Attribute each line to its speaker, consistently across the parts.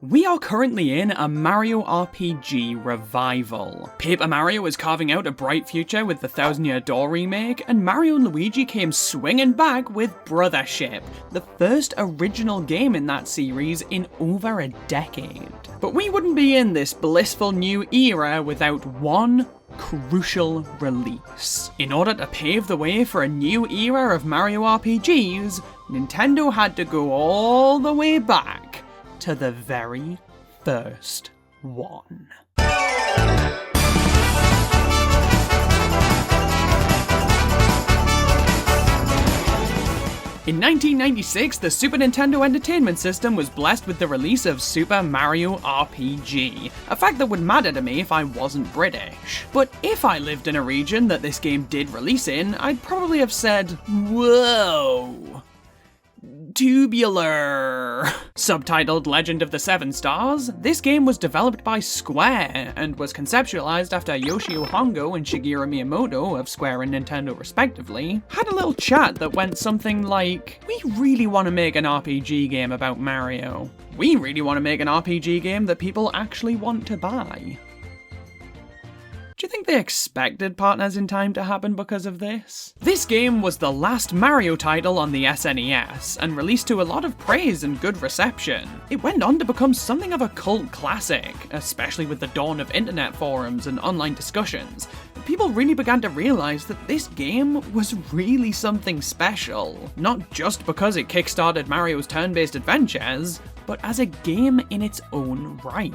Speaker 1: We are currently in a Mario RPG revival. Paper Mario is carving out a bright future with the Thousand Year Door remake, and Mario and Luigi came swinging back with Brothership, the first original game in that series in over a decade. But we wouldn't be in this blissful new era without one crucial release. In order to pave the way for a new era of Mario RPGs, Nintendo had to go all the way back to the very first one. In 1996, the Super Nintendo Entertainment System was blessed with the release of Super Mario RPG, a fact that would matter to me if I wasn't British. But if I lived in a region that this game did release in, I'd probably have said, whoa. Tubular. Subtitled Legend of the Seven Stars, this game was developed by Square and was conceptualized after Yoshio Hongo and Shigeru Miyamoto of Square and Nintendo respectively had a little chat that went something like, we really want to make an RPG game about Mario. We really want to make an RPG game that people actually want to buy. Do you think they expected Partners in Time to happen because of this? This game was the last Mario title on the SNES, and released to a lot of praise and good reception. It went on to become something of a cult classic, especially with the dawn of internet forums and online discussions. People really began to realise that this game was really something special, not just because it kickstarted Mario's turn-based adventures, but as a game in its own right.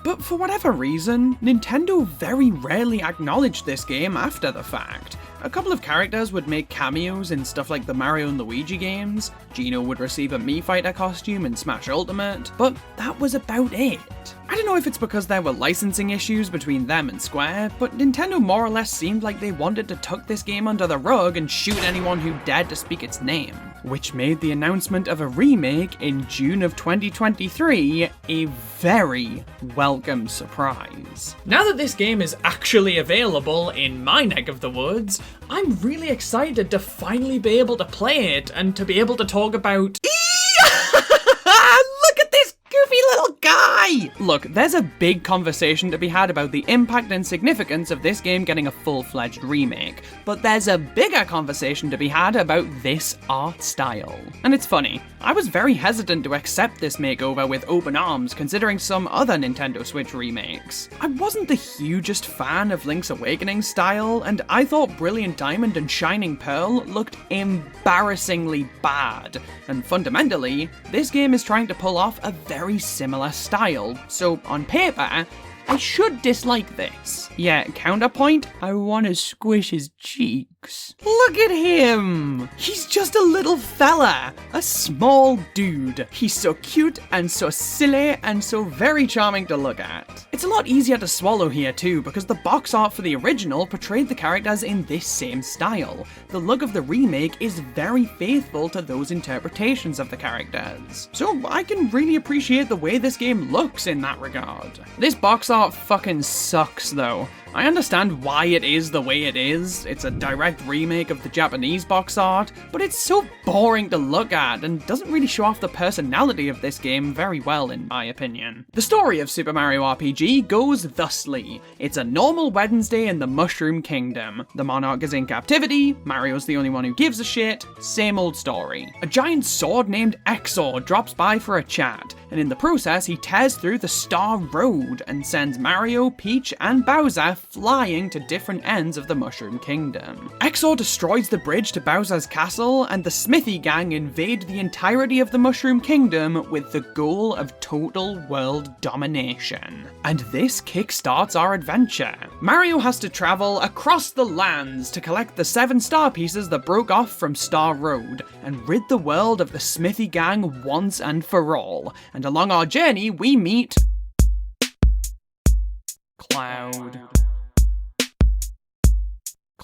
Speaker 1: But for whatever reason, Nintendo very rarely acknowledged this game after the fact. A couple of characters would make cameos in stuff like the Mario and Luigi games, Gino would receive a Mii Fighter costume in Smash Ultimate, but that was about it. I don't know if it's because there were licensing issues between them and Square, but Nintendo more or less seemed like they wanted to tuck this game under the rug and shoot anyone who dared to speak its name, which made the announcement of a remake in June of 2023 a very welcome surprise. Now that this game is actually available in my neck of the woods, I'm really excited to finally be able to play it and to be able to talk about look at this goofy little guy! Look, there's a big conversation to be had about the impact and significance of this game getting a full-fledged remake, but there's a bigger conversation to be had about this art style. And it's funny, I was very hesitant to accept this makeover with open arms considering some other Nintendo Switch remakes. I wasn't the hugest fan of Link's Awakening style, and I thought Brilliant Diamond and Shining Pearl looked embarrassingly bad, and fundamentally, this game is trying to pull off a very similar style, so on paper, I should dislike this. Yeah, counterpoint, I want to squish his cheeks. Look at him! He's just a little fella, a small dude. He's so cute and so silly and so very charming to look at. It's a lot easier to swallow here too, because the box art for the original portrayed the characters in this same style. The look of the remake is very faithful to those interpretations of the characters. So I can really appreciate the way this game looks in that regard. This box art fucking sucks though. I understand why it is the way it is, it's a direct remake of the Japanese box art, but it's so boring to look at and doesn't really show off the personality of this game very well in my opinion. The story of Super Mario RPG goes thusly. It's a normal Wednesday in the Mushroom Kingdom. The monarch is in captivity, Mario's the only one who gives a shit, same old story. A giant sword named Exor drops by for a chat, and in the process he tears through the Star Road and sends Mario, Peach, and Bowser flying to different ends of the Mushroom Kingdom. Exor destroys the bridge to Bowser's castle, and the Smithy Gang invade the entirety of the Mushroom Kingdom with the goal of total world domination. And this kickstarts our adventure. Mario has to travel across the lands to collect the 7 star pieces that broke off from Star Road, and rid the world of the Smithy Gang once and for all. And along our journey, we meet Cloud.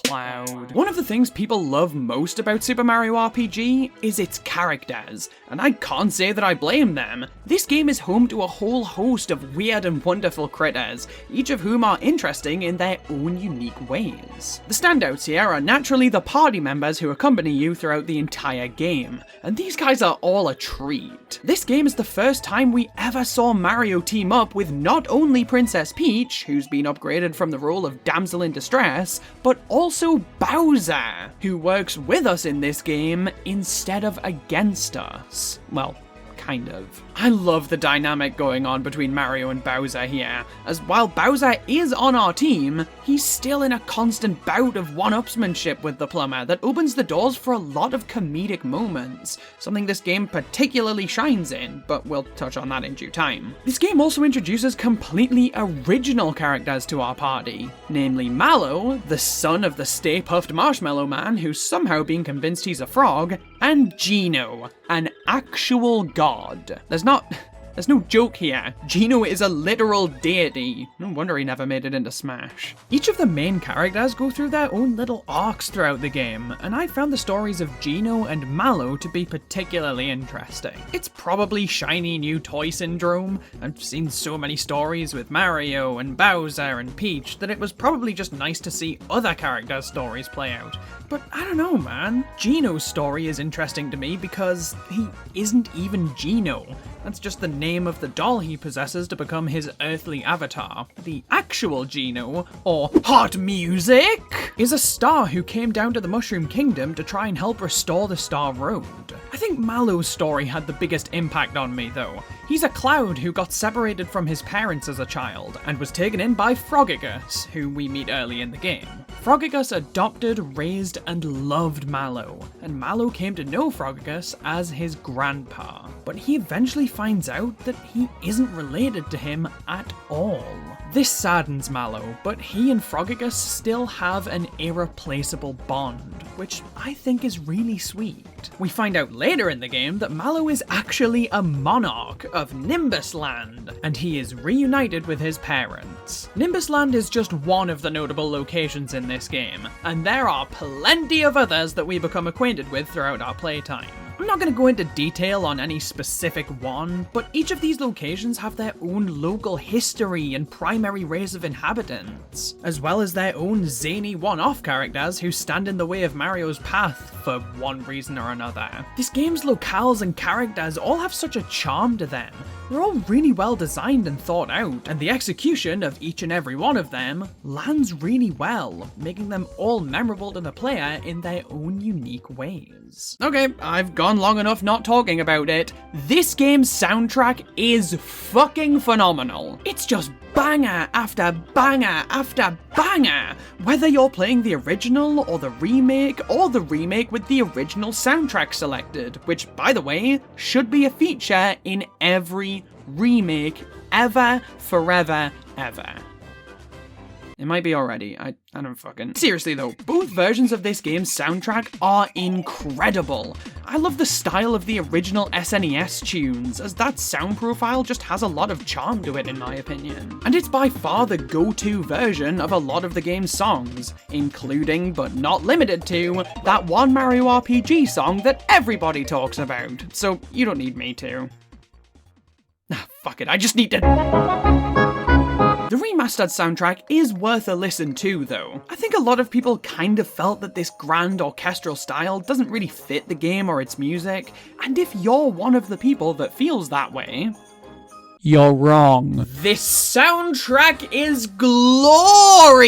Speaker 1: Cloud. One of the things people love most about Super Mario RPG is its characters, and I can't say that I blame them. This game is home to a whole host of weird and wonderful critters, each of whom are interesting in their own unique ways. The standouts here are naturally the party members who accompany you throughout the entire game, and these guys are all a treat. This game is the first time we ever saw Mario team up with not only Princess Peach, who's been upgraded from the role of damsel in distress, but also Bowser, who works with us in this game instead of against us. Well, kind of. I love the dynamic going on between Mario and Bowser here, as while Bowser is on our team, he's still in a constant bout of one-upsmanship with the plumber that opens the doors for a lot of comedic moments, something this game particularly shines in, but we'll touch on that in due time. This game also introduces completely original characters to our party, namely Mallow, the son of the Stay Puft Marshmallow Man who's somehow been convinced he's a frog, and Geno, an actual god. There's no joke here. Geno is a literal deity. No wonder he never made it into Smash. Each of the main characters go through their own little arcs throughout the game, and I found the stories of Geno and Mallow to be particularly interesting. It's probably shiny new toy syndrome. I've seen so many stories with Mario and Bowser and Peach that it was probably just nice to see other characters' stories play out. But I don't know, man. Geno's story is interesting to me because he isn't even Geno. That's just the name of the doll he possesses to become his earthly avatar. The actual Geno, or Hot Music, is a star who came down to the Mushroom Kingdom to try and help restore the Star Road. I think Mallow's story had the biggest impact on me though. He's a cloud who got separated from his parents as a child and was taken in by Froggigus, who we meet early in the game. Froggigus adopted, raised, and loved Mallow, and Mallow came to know Froggigus as his grandpa. But he eventually finds out that he isn't related to him at all. This saddens Mallow, but he and Froggigus still have an irreplaceable bond, which I think is really sweet. We find out later in the game that Mallow is actually a monarch of Nimbus Land, and he is reunited with his parents. Nimbus Land is just one of the notable locations in this game, and there are plenty of others that we become acquainted with throughout our playtime. I'm not going to go into detail on any specific one, but each of these locations have their own local history and primary race of inhabitants, as well as their own zany one-off characters who stand in the way of Mario's path for one reason or another. This game's locales and characters all have such a charm to them. They're all really well designed and thought out, and the execution of each and every one of them lands really well, making them all memorable to the player in their own unique ways. Okay, I've gone long enough not talking about it. This game's soundtrack is fucking phenomenal. It's just banger after banger after banger, whether you're playing the original or the remake with the original soundtrack selected, which, by the way, should be a feature in every remake ever, forever, ever. It might be already, I don't fucking... Seriously though, both versions of this game's soundtrack are incredible. I love the style of the original SNES tunes, as that sound profile just has a lot of charm to it in my opinion. And it's by far the go-to version of a lot of the game's songs, including, but not limited to, that one Mario RPG song that everybody talks about, so you don't need me to. Fuck it, I just need to... The remastered soundtrack is worth a listen to, though. I think a lot of people kind of felt that this grand orchestral style doesn't really fit the game or its music, and if you're one of the people that feels that way, you're wrong. This soundtrack is glorious!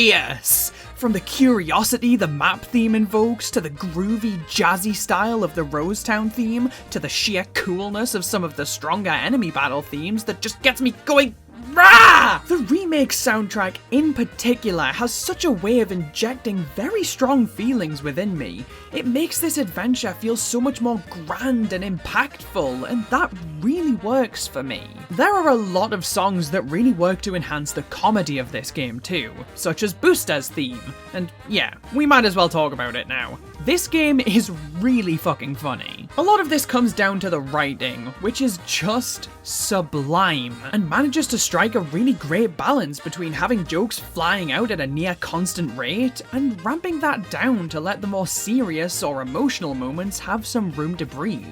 Speaker 1: From the curiosity the map theme invokes, to the groovy, jazzy style of the Rosetown theme, to the sheer coolness of some of the stronger enemy battle themes that just gets me going rah! The remake soundtrack in particular has such a way of injecting very strong feelings within me. It makes this adventure feel so much more grand and impactful, and that really works for me. There are a lot of songs that really work to enhance the comedy of this game too, such as Booster's theme, and yeah, we might as well talk about it now. This game is really fucking funny. A lot of this comes down to the writing, which is just sublime, and manages to strike a really great balance between having jokes flying out at a near constant rate, and ramping that down to let the more serious or emotional moments have some room to breathe.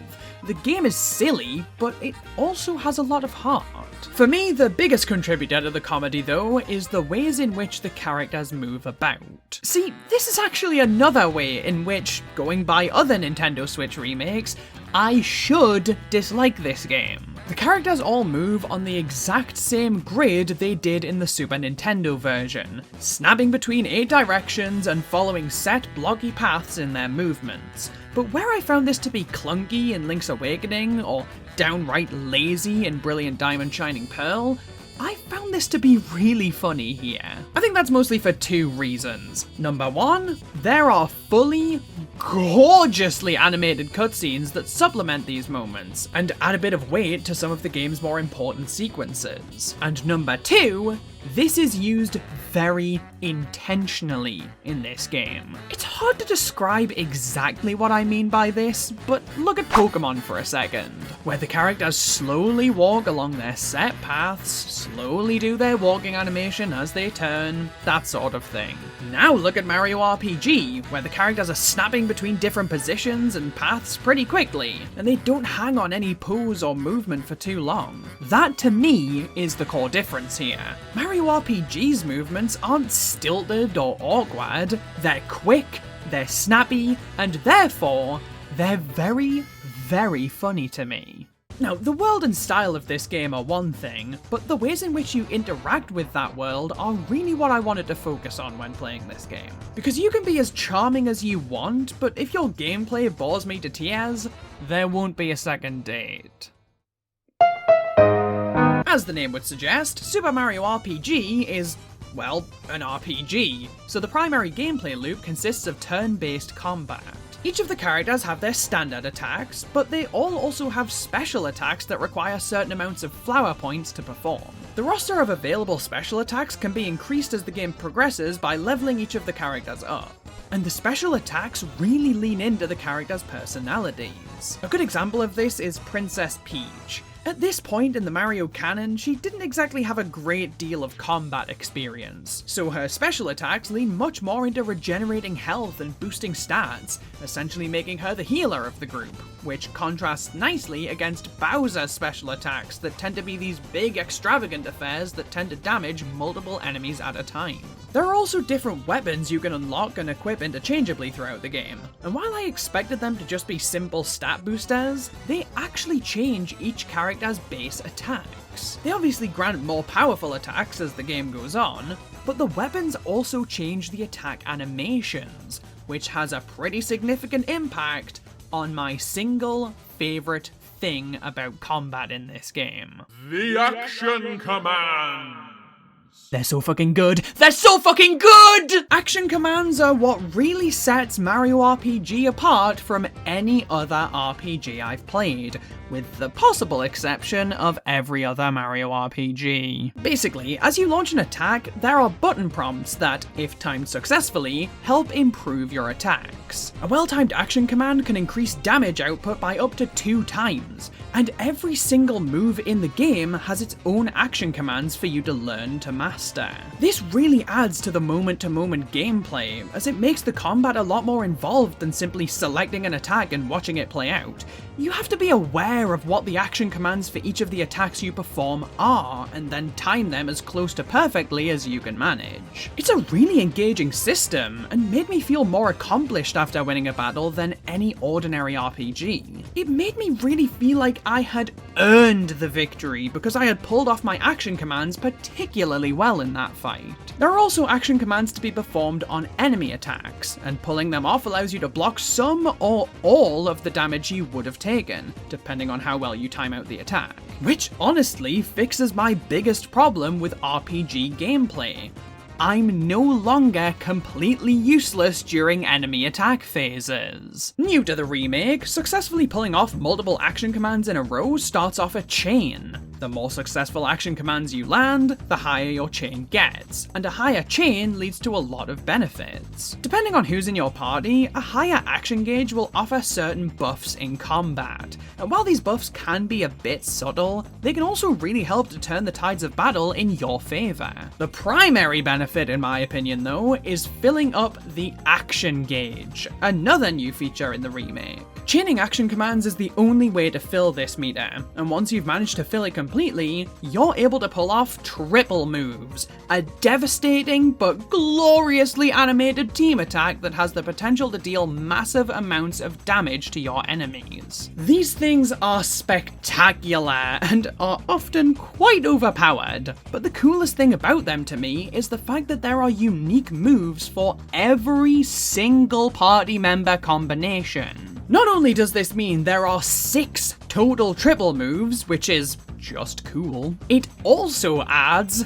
Speaker 1: The game is silly, but it also has a lot of heart. For me, the biggest contributor to the comedy, though, is the ways in which the characters move about. See, this is actually another way in which, going by other Nintendo Switch remakes, I should dislike this game. The characters all move on the exact same grid they did in the Super Nintendo version, snapping between 8 directions and following set blocky paths in their movements. But where I found this to be clunky in Link's Awakening, or downright lazy in Brilliant Diamond Shining Pearl, I found this to be really funny here. I think that's mostly for 2 reasons. Number 1, there are fully, gorgeously animated cutscenes that supplement these moments, and add a bit of weight to some of the game's more important sequences. And number 2, this is used very intentionally in this game. It's hard to describe exactly what I mean by this, but look at Pokemon for a second, where the characters slowly walk along their set paths, slowly do their walking animation as they turn, that sort of thing. Now look at Mario RPG, where the characters are snapping between different positions and paths pretty quickly, and they don't hang on any pose or movement for too long. That, to me, is the core difference here. Mario RPG's movements aren't stilted or awkward, they're quick, they're snappy, and therefore, they're very, very funny to me. Now, the world and style of this game are one thing, but the ways in which you interact with that world are really what I wanted to focus on when playing this game. Because you can be as charming as you want, but if your gameplay bores me to tears, there won't be a second date. As the name would suggest, Super Mario RPG is, well, an RPG, so the primary gameplay loop consists of turn-based combat. Each of the characters have their standard attacks, but they all also have special attacks that require certain amounts of flower points to perform. The roster of available special attacks can be increased as the game progresses by leveling each of the characters up. And the special attacks really lean into the characters' personalities. A good example of this is Princess Peach. At this point in the Mario canon, she didn't exactly have a great deal of combat experience, so her special attacks lean much more into regenerating health and boosting stats, essentially making her the healer of the group, which contrasts nicely against Bowser's special attacks that tend to be these big extravagant affairs that tend to damage multiple enemies at a time. There are also different weapons you can unlock and equip interchangeably throughout the game, and while I expected them to just be simple stat boosters, they actually change each character's base attacks. They obviously grant more powerful attacks as the game goes on, but the weapons also change the attack animations, which has a pretty significant impact on my single favorite thing about combat in this game.
Speaker 2: The action command!
Speaker 1: They're so fucking good. They're so fucking good! Action commands are what really sets Mario RPG apart from any other RPG I've played, with the possible exception of every other Mario RPG. Basically, as you launch an attack, there are button prompts that, if timed successfully, help improve your attacks. A well-timed action command can increase damage output by up to 2 times, and every single move in the game has its own action commands for you to learn to master. This really adds to the moment-to-moment gameplay, as it makes the combat a lot more involved than simply selecting an attack and watching it play out. You have to be aware of what the action commands for each of the attacks you perform are, and then time them as close to perfectly as you can manage. It's a really engaging system, and made me feel more accomplished after winning a battle than any ordinary RPG. It made me really feel like I had earned the victory because I had pulled off my action commands particularly well in that fight. There are also action commands to be performed on enemy attacks, and pulling them off allows you to block some or all of the damage you would have taken, depending on how well you time out the attack. Which honestly fixes my biggest problem with RPG gameplay. I'm no longer completely useless during enemy attack phases. New to the remake, successfully pulling off multiple action commands in a row starts off a chain. The more successful action commands you land, the higher your chain gets, and a higher chain leads to a lot of benefits. Depending on who's in your party, a higher action gauge will offer certain buffs in combat, and while these buffs can be a bit subtle, they can also really help to turn the tides of battle in your favour. The primary benefit, in my opinion though, is filling up the action gauge, another new feature in the remake. Chaining action commands is the only way to fill this meter, and once you've managed to fill it completely, you're able to pull off triple moves, a devastating but gloriously animated team attack that has the potential to deal massive amounts of damage to your enemies. These things are spectacular and are often quite overpowered, but the coolest thing about them to me is the fact that there are unique moves for every single party member combination. Not only does this mean there are 6 total triple moves, which is just cool, it also adds,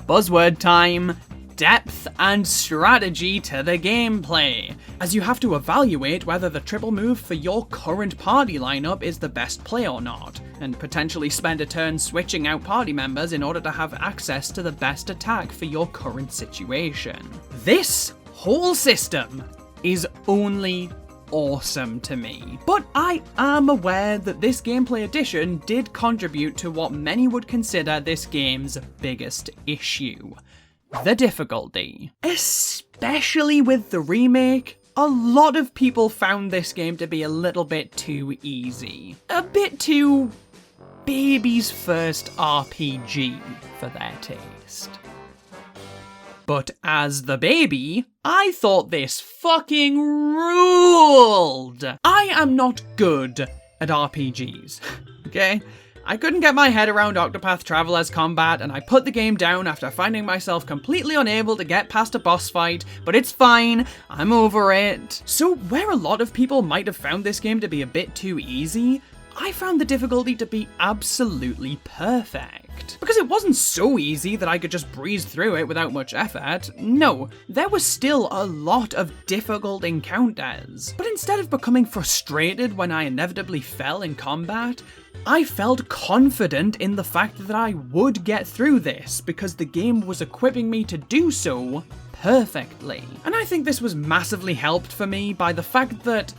Speaker 1: buzzword time, depth and strategy to the gameplay, as you have to evaluate whether the triple move for your current party lineup is the best play or not, and potentially spend a turn switching out party members in order to have access to the best attack for your current situation. This whole system is only awesome to me. But I am aware that this gameplay addition did contribute to what many would consider this game's biggest issue: the difficulty. Especially with the remake, a lot of people found this game to be a little bit too easy. A bit too baby's first RPG for their taste. But as the baby, I thought this fucking ruled! I am not good at RPGs, okay? I couldn't get my head around Octopath Traveler's combat, and I put the game down after finding myself completely unable to get past a boss fight, but it's fine, I'm over it. So where a lot of people might have found this game to be a bit too easy, I found the difficulty to be absolutely perfect. Because it wasn't so easy that I could just breeze through it without much effort. No, there was still a lot of difficult encounters. But instead of becoming frustrated when I inevitably fell in combat, I felt confident in the fact that I would get through this because the game was equipping me to do so perfectly. And I think this was massively helped for me by the fact that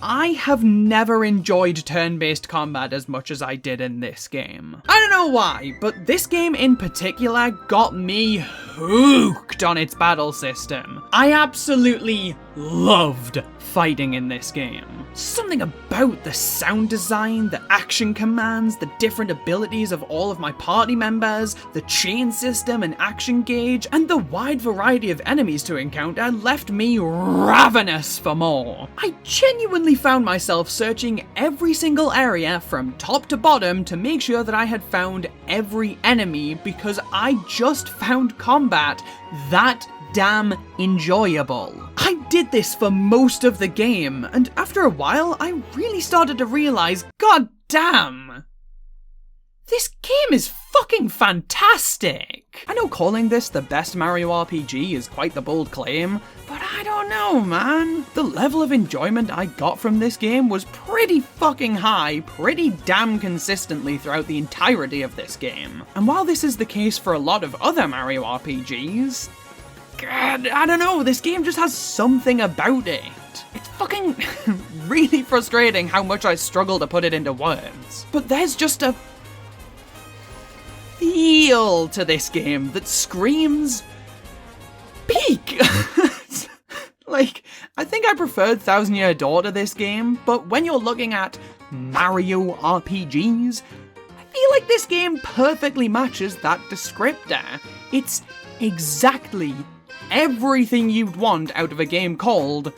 Speaker 1: I have never enjoyed turn-based combat as much as I did in this game. I don't know why, but this game in particular got me hooked on its battle system. I absolutely loved fighting in this game. Something about the sound design, the action commands, the different abilities of all of my party members, the chain system and action gauge, and the wide variety of enemies to encounter left me ravenous for more. I genuinely found myself searching every single area from top to bottom to make sure that I had found every enemy because I just found combat that damn enjoyable. I did this for most of the game, and after a while, I really started to realize, god damn, this game is fucking fantastic. I know calling this the best Mario RPG is quite the bold claim, but I don't know, man. The level of enjoyment I got from this game was pretty fucking high, pretty damn consistently throughout the entirety of this game. And while this is the case for a lot of other Mario RPGs, God, I don't know, this game just has something about it. It's fucking really frustrating how much I struggle to put it into words. But there's just a feel to this game that screams peak. Like, I think I preferred Thousand Year Door to this game, but when you're looking at Mario RPGs, I feel like this game perfectly matches that descriptor. It's exactly everything you'd want out of a game called,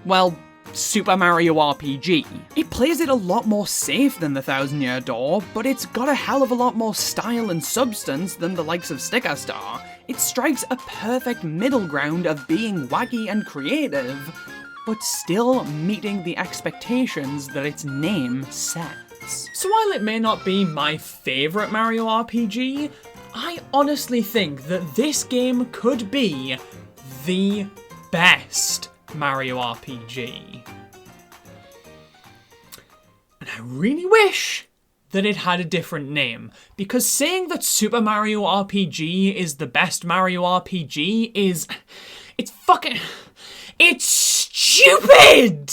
Speaker 1: well, Super Mario RPG. It plays it a lot more safe than the Thousand Year Door, but it's got a hell of a lot more style and substance than the likes of Sticker Star. It strikes a perfect middle ground of being wacky and creative, but still meeting the expectations that its name sets. So while it may not be my favourite Mario RPG, I honestly think that this game could be the best Mario RPG. And I really wish that it had a different name, because saying that Super Mario RPG is the best Mario RPG is... it's stupid!